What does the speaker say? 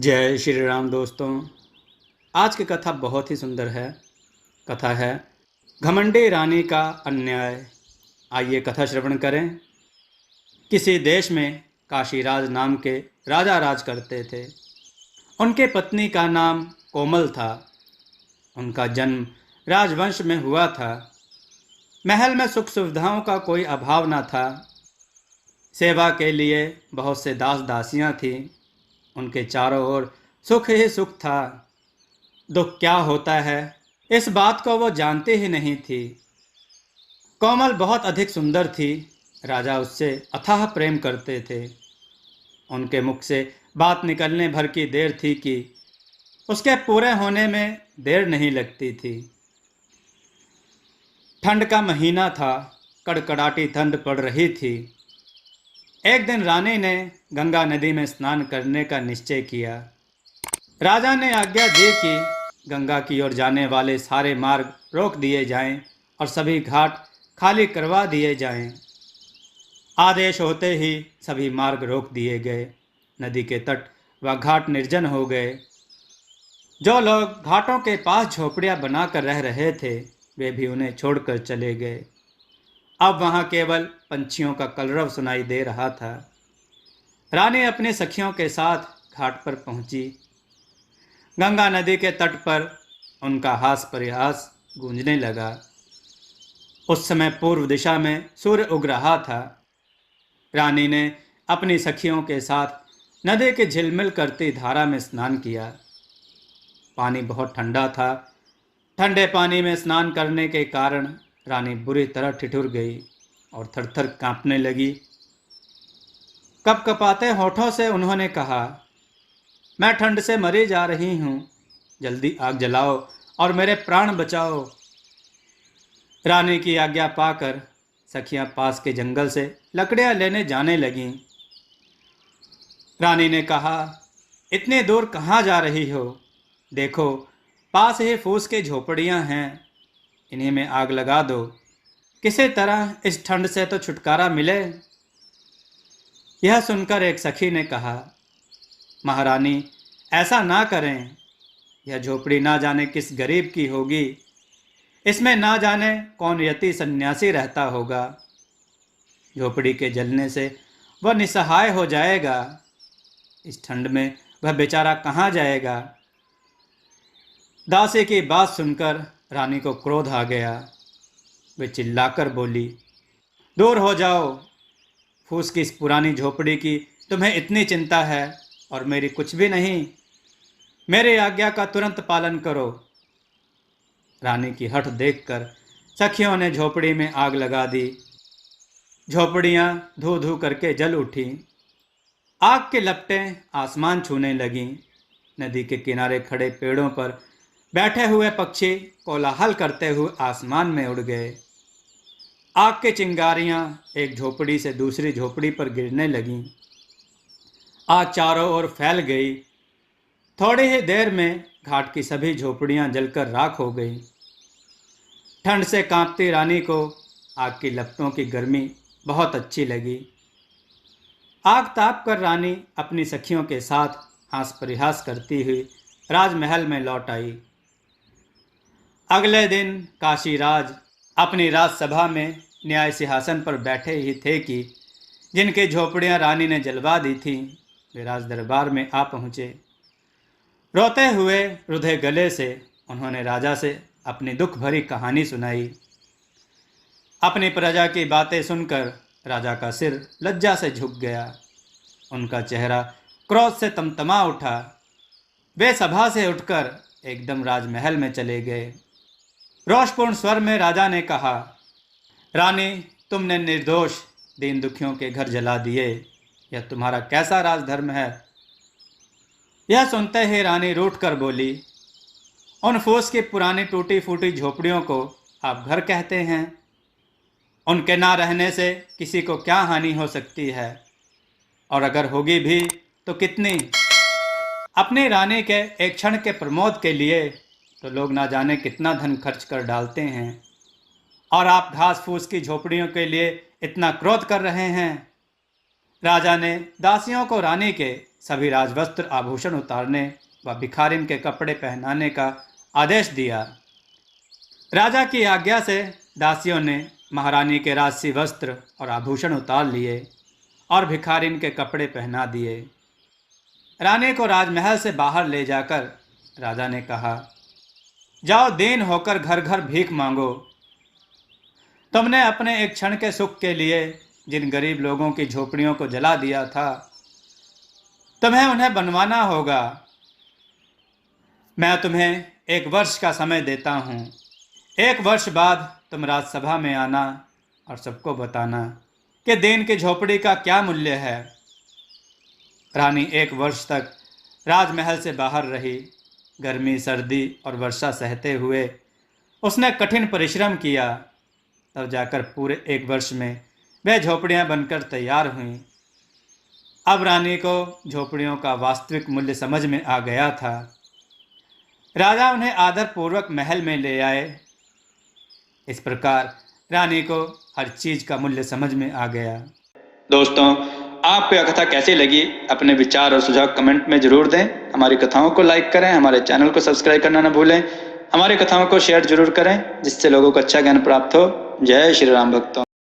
जय श्री राम दोस्तों। आज की कथा बहुत ही सुंदर है। कथा है घमंडी रानी का अन्याय। आइए कथा श्रवण करें। किसी देश में काशीराज नाम के राजा राज करते थे। उनके पत्नी का नाम कोमल था। उनका जन्म राजवंश में हुआ था। महल में सुख सुविधाओं का कोई अभाव न था। सेवा के लिए बहुत से दास दासियां थीं। उनके चारों ओर सुख ही सुख था। दुख क्या होता है इस बात को वो जानती ही नहीं थी। कोमल बहुत अधिक सुंदर थी। राजा उससे अथाह प्रेम करते थे। उनके मुख से बात निकलने भर की देर थी कि उसके पूरे होने में देर नहीं लगती थी। ठंड का महीना था। कड़कड़ाटी ठंड पड़ रही थी। एक दिन रानी ने गंगा नदी में स्नान करने का निश्चय किया। राजा ने आज्ञा दी कि गंगा की ओर जाने वाले सारे मार्ग रोक दिए जाएं और सभी घाट खाली करवा दिए जाएं। आदेश होते ही सभी मार्ग रोक दिए गए। नदी के तट व घाट निर्जन हो गए। जो लोग घाटों के पास झोपड़ियां बनाकर रह रहे थे वे भी उन्हें छोड़कर चले गए। अब वहां केवल पंछियों का कलरव सुनाई दे रहा था। रानी अपने सखियों के साथ घाट पर पहुंची। गंगा नदी के तट पर उनका हास परिहास गूंजने लगा। उस समय पूर्व दिशा में सूर्य उग रहा था। रानी ने अपनी सखियों के साथ नदी की झिलमिल करती धारा में स्नान किया। पानी बहुत ठंडा था। ठंडे पानी में स्नान करने के कारण रानी बुरी तरह ठिठुर गई और थरथर कांपने लगी। कपकपाते होठों से उन्होंने कहा, मैं ठंड से मरी जा रही हूँ। जल्दी आग जलाओ और मेरे प्राण बचाओ। रानी की आज्ञा पाकर सखियां पास के जंगल से लकड़ियां लेने जाने लगीं। रानी ने कहा, इतने दूर कहाँ जा रही हो? देखो पास ही फूस की झोपड़ियां हैं। इन्हीं में आग लगा दो। किसी तरह इस ठंड से तो छुटकारा मिले। यह सुनकर एक सखी ने कहा, महारानी ऐसा ना करें। यह झोपड़ी ना जाने किस गरीब की होगी। इसमें ना जाने कौन यति सन्यासी रहता होगा। झोपड़ी के जलने से वह निसहाय हो जाएगा। इस ठंड में वह बेचारा कहाँ जाएगा? दासी की बात सुनकर रानी को क्रोध आ गया। वे चिल्लाकर बोली, दूर हो जाओ। फूस की इस पुरानी झोपड़ी की तुम्हें इतनी चिंता है और मेरी कुछ भी नहीं। मेरी आज्ञा का तुरंत पालन करो। रानी की हठ देखकर सखियों ने झोपड़ी में आग लगा दी। झोपड़ियां धू धू करके जल उठी। आग की लपटें आसमान छूने लगीं। नदी के किनारे खड़े पेड़ों पर बैठे हुए पक्षी कोलाहल करते हुए आसमान में उड़ गए। आग की चिंगारियां एक झोपड़ी से दूसरी झोपड़ी पर गिरने लगीं। आग चारों ओर फैल गई। थोड़ी ही देर में घाट की सभी झोपड़ियां जलकर राख हो गईं। ठंड से कांपती रानी को आग की लपटों की गर्मी बहुत अच्छी लगी। आग ताप कर रानी अपनी सखियों के साथ हास परिहास करती हुई राजमहल में लौट आई। अगले दिन काशीराज अपनी राजसभा में न्याय सिंहासन पर बैठे ही थे कि जिनकी झोपड़ियां रानी ने जलवा दी थीं वे राज दरबार में आ पहुँचे। रोते हुए रुधे गले से उन्होंने राजा से अपनी दुख भरी कहानी सुनाई। अपनी प्रजा की बातें सुनकर राजा का सिर लज्जा से झुक गया। उनका चेहरा क्रोध से तमतमा उठा। वे सभा से उठकर एकदम राजमहल में चले गए। रोषपूर्ण स्वर में राजा ने कहा, रानी तुमने निर्दोष दीन दुखियों के घर जला दिए। यह तुम्हारा कैसा राजधर्म है? यह सुनते ही रानी रूठ कर बोली, उन फूस की पुरानी टूटी फूटी झोपड़ियों को आप घर कहते हैं? उनके ना रहने से किसी को क्या हानि हो सकती है? और अगर होगी भी तो कितनी? अपनी रानी के एक क्षण के प्रमोद के लिए तो लोग ना जाने कितना धन खर्च कर डालते हैं, और आप घास फूस की झोपड़ियों के लिए इतना क्रोध कर रहे हैं। राजा ने दासियों को रानी के सभी राजवस्त्र आभूषण उतारने व भिखारिन के कपड़े पहनाने का आदेश दिया। राजा की आज्ञा से दासियों ने महारानी के राजसी वस्त्र और आभूषण उतार लिए और भिखारिन के कपड़े पहना दिए। रानी को राजमहल से बाहर ले जाकर राजा ने कहा, जाओ दीन होकर घर घर भीख मांगो। तुमने अपने एक क्षण के सुख के लिए जिन गरीब लोगों की झोपड़ियों को जला दिया था, तुम्हें उन्हें बनवाना होगा। मैं तुम्हें 1 वर्ष का समय देता हूँ। 1 वर्ष बाद तुम राजसभा में आना और सबको बताना कि दीन की झोपड़ी का क्या मूल्य है। रानी 1 वर्ष तक राजमहल से बाहर रही। गर्मी, सर्दी और वर्षा सहते हुए उसने कठिन परिश्रम किया। तब जाकर पूरे 1 वर्ष में वह झोपड़ियाँ बनकर तैयार हुईं। अब रानी को झोपड़ियों का वास्तविक मूल्य समझ में आ गया था। राजा उन्हें आदरपूर्वक महल में ले आए। इस प्रकार रानी को हर चीज़ का मूल्य समझ में आ गया। दोस्तों, आपको यह कथा कैसी लगी? अपने विचार और सुझाव कमेंट में जरूर दें। हमारी कथाओं को लाइक करें, हमारे चैनल को सब्सक्राइब करना न भूलें। हमारी कथाओं को शेयर जरूर करें जिससे लोगों को अच्छा ज्ञान प्राप्त हो। जय श्री राम भक्तों।